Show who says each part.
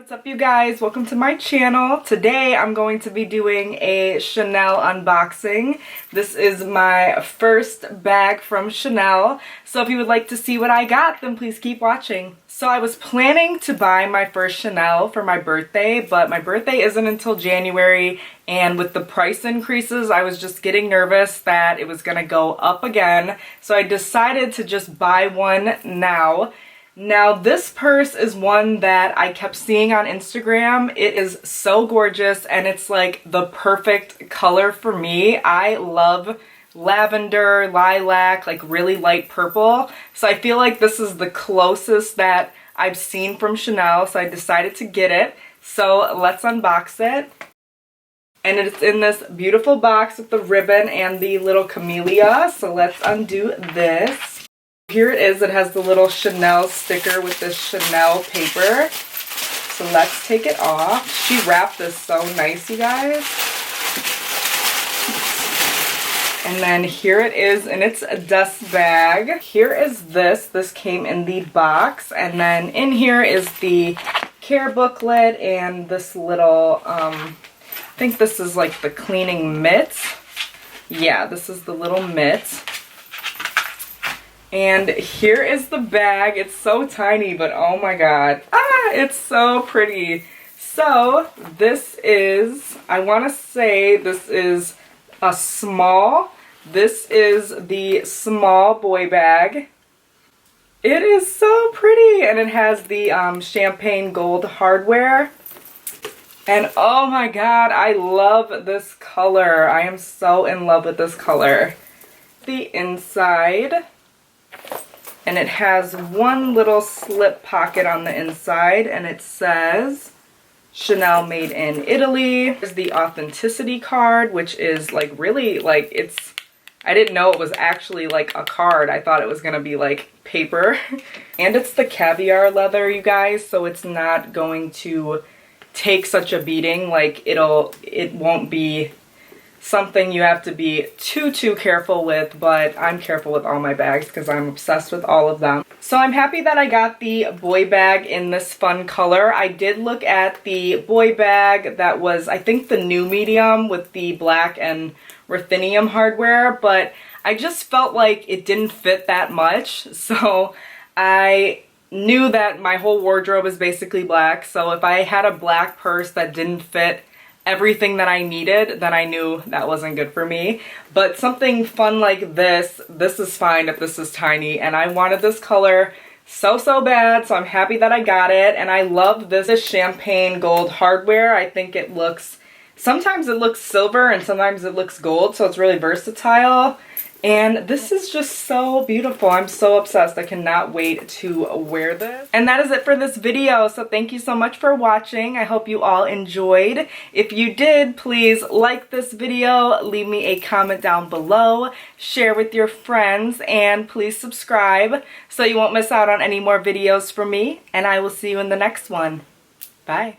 Speaker 1: What's up, you guys? Welcome to my channel. Today I'm going to be doing a Chanel unboxing. This is my first bag from Chanel, so if you would like to see what I got, then please keep watching. So I was planning to buy my first Chanel for my birthday, but my birthday isn't until January, and with the price increases, I was just getting nervous that it was gonna go up again, so I decided to just buy one now. Now this purse is one that I kept seeing on Instagram. It is so gorgeous and it's like the perfect color for me. I love lavender, lilac, like really light purple. So I feel like this is the closest that I've seen from Chanel, so I decided to get it. So let's unbox it. And it's in this beautiful box with the ribbon and the little camellia. So let's undo this. Here it is. It has the little Chanel sticker with this Chanel paper. So let's take it off. She wrapped this so nice, you guys. And then here it is in its dust bag. Here is this. This came in the box. And then in here is the care booklet and this little, I think this is like the cleaning mitts. Yeah, this is the little mitts. And here is the bag. It's so tiny, but oh my god. It's so pretty. So this is, I want to say this is a small. This is the small boy bag. It is so pretty, and it has the champagne gold hardware. And oh my god, I love this color. I am so in love with this color. The inside. And it has one little slip pocket on the inside, and it says Chanel made in Italy. There's the authenticity card, which is like really like I didn't know it was actually like a card. I thought it was gonna be like paper. And it's the caviar leather, you guys, so it's not going to take such a beating. Like it won't be something you have to be too careful with, but I'm careful with all my bags because I'm obsessed with all of them. So I'm happy that I got the boy bag in this fun color. I did look at the boy bag that was, I think, the new medium with the black and ruthenium hardware, but I just felt like it didn't fit that much, so I knew that my whole wardrobe is basically black, so if I had a black purse that didn't fit everything that I needed, then I knew that wasn't good for me. But something fun like this is fine if this is tiny, and I wanted this color so bad, so I'm happy that I got it. And I love this champagne gold hardware. I think it looks, sometimes it looks silver and sometimes it looks gold, so it's really versatile. And this is just so beautiful. I'm so obsessed. I cannot wait to wear this. And that is it for this video. So thank you so much for watching. I hope you all enjoyed. If you did, please like this video, leave me a comment down below, share with your friends, and please subscribe so you won't miss out on any more videos from me. And I will see you in the next one. Bye.